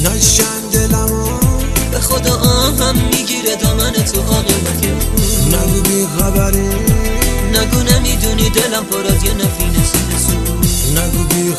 نشکن دلمو به خدا آهم میگیره دامن تو عاقبت. نگو بی خبری، نگو نمیدونی دلم پر از یه نفی نسیم سو. نگو بی